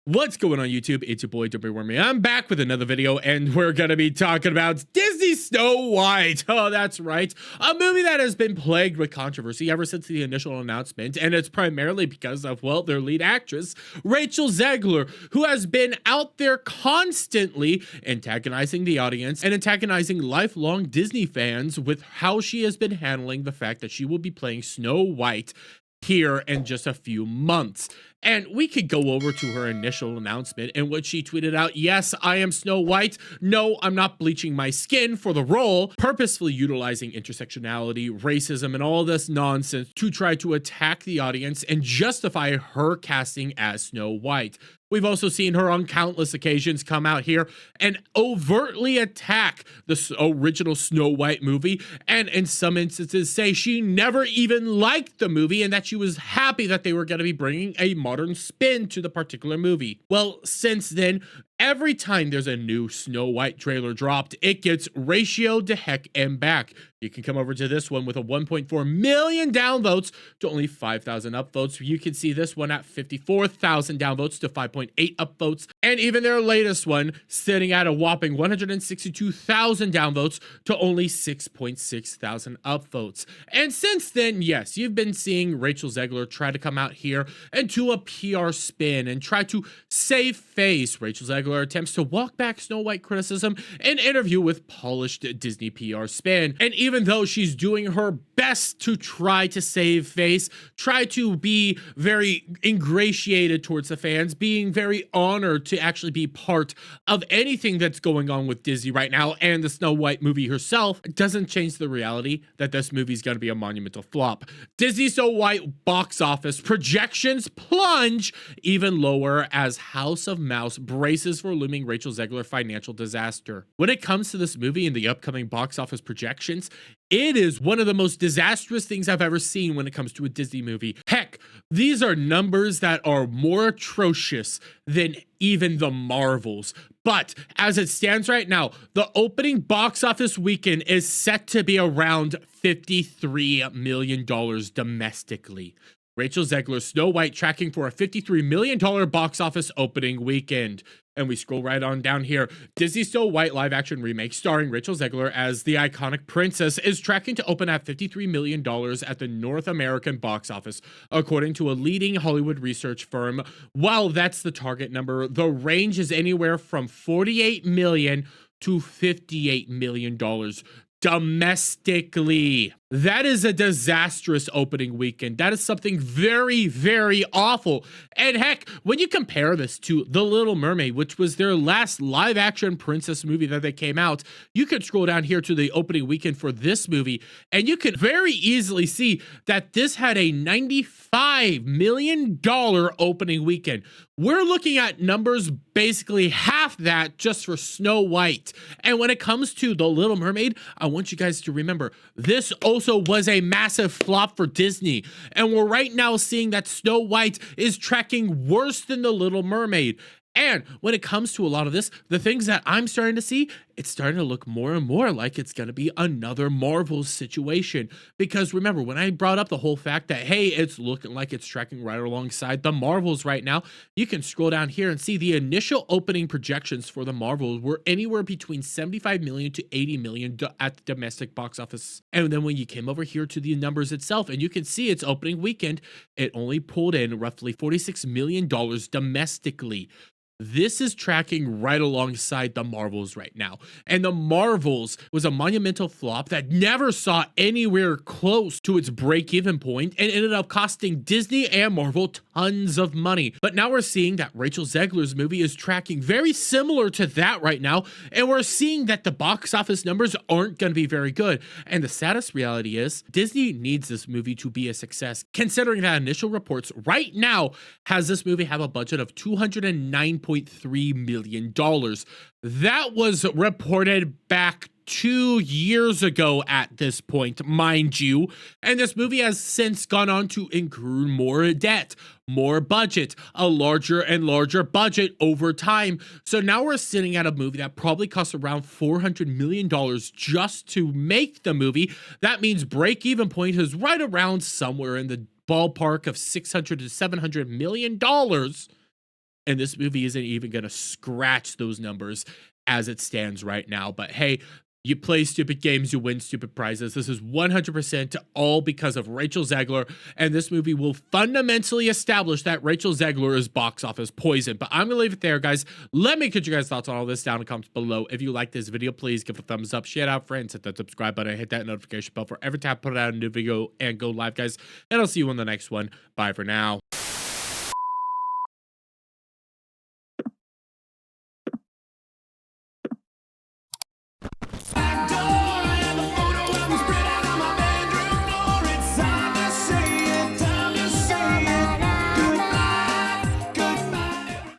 What's going on YouTube? It's your boy Wormy. I'm back with another video and we're gonna be talking about Disney Snow White. Oh, that's right. A movie that has been plagued with controversy ever since the initial announcement, and it's primarily because of, well, their lead actress, Rachel Zegler, who has been out there constantly antagonizing the audience and antagonizing lifelong Disney fans with how she has been handling the fact that she will be playing Snow White here in just a few months. And we could go over to her initial announcement in which she tweeted out, "Yes, I am Snow White. No, I'm not bleaching my skin for the role," purposefully utilizing intersectionality, racism, and all this nonsense to try to attack the audience and justify her casting as Snow White. We've also seen her on countless occasions come out here and overtly attack the original Snow White movie, and in some instances say she never even liked the movie and that she was happy that they were going to be bringing a modern spin to the particular movie. Well, since then, every time there's a new Snow White trailer dropped, it gets ratioed to heck and back. You can come over to this one with a 1.4 million downvotes to only 5,000 upvotes. You can see this one at 54,000 downvotes to 5.8 upvotes. And even their latest one sitting at a whopping 162,000 downvotes to only 6.6 thousand upvotes. And since then, yes, you've been seeing Rachel Zegler try to come out here and do a PR spin and try to save face. Rachel Zegler attempts to walk back Snow White criticism in an interview with polished Disney PR spin. And even though she's doing her best to try to save face, try to be very ingratiated towards the fans, being very honored to actually be part of anything that's going on with Disney right now and the Snow White movie herself, doesn't change the reality that this movie is going to be a monumental flop. Disney Snow White box office projections plunge even lower as House of Mouse braces for looming Rachel Zegler financial disaster. When it comes to this movie and the upcoming box office projections, it is one of the most disastrous things I've ever seen when it comes to a Disney movie. Heck, these are numbers that are more atrocious than even the Marvels. But as it stands right now, the opening box office weekend is set to be around $53 million domestically. Rachel Zegler's Snow White tracking for a $53 million box office opening weekend. And we scroll right on down here. Disney Snow White live action remake starring Rachel Zegler as the iconic princess is tracking to open at $53 million at the North American box office, according to a leading Hollywood research firm. While that's the target number, the range is anywhere from $48 million to $58 million domestically. That is a disastrous opening weekend. That is something very, very awful. And heck, when you compare this to The Little Mermaid, which was their last live action princess movie that they came out, you could scroll down here to the opening weekend for this movie, and you could very easily see that this had a $95 million opening weekend. We're looking at numbers basically half that just for Snow White. And when it comes to The Little Mermaid, I want you guys to remember, this also was a massive flop for Disney. And we're right now seeing that Snow White is tracking worse than The Little Mermaid. And when it comes to a lot of this, the things that I'm starting to see, it's starting to look more and more like it's going to be another Marvel situation. Because remember, when I brought up the whole fact that, hey, it's looking like it's tracking right alongside the Marvels right now, you can scroll down here and see the initial opening projections for the Marvels were anywhere between 75 million to 80 million at the domestic box office. And then when you came over here to the numbers itself, and you can see its opening weekend, it only pulled in roughly $46 million domestically. This is tracking right alongside the Marvels right now. And the Marvels was a monumental flop that never saw anywhere close to its break-even point and ended up costing Disney and Marvel tons of money. But now we're seeing that Rachel Zegler's movie is tracking very similar to that right now, and we're seeing that the box office numbers aren't going to be very good. And the saddest reality is Disney needs this movie to be a success, considering that initial reports right now has this movie have a budget of $209.3 million. That was reported back 2 years ago at this point, mind you, and this movie has since gone on to incur more debt, more budget, a larger and larger budget over time. So now we're sitting at a movie that probably costs around $400 million just to make the movie. That means break-even point is right around somewhere in the ballpark of $600 to $700 million. and this movie isn't even gonna scratch those numbers as it stands right now. But hey, you play stupid games, you win stupid prizes. This is 100% all because of Rachel Zegler, and this movie will fundamentally establish that Rachel Zegler is box office poison. But I'm gonna leave it there, guys. Let me get your guys' thoughts on all this down in the comments below. If you like this video, please give it a thumbs up, share it out, friends, hit that subscribe button, hit that notification bell for every time I put out a new video, and go live, guys. And I'll see you on the next one. Bye for now.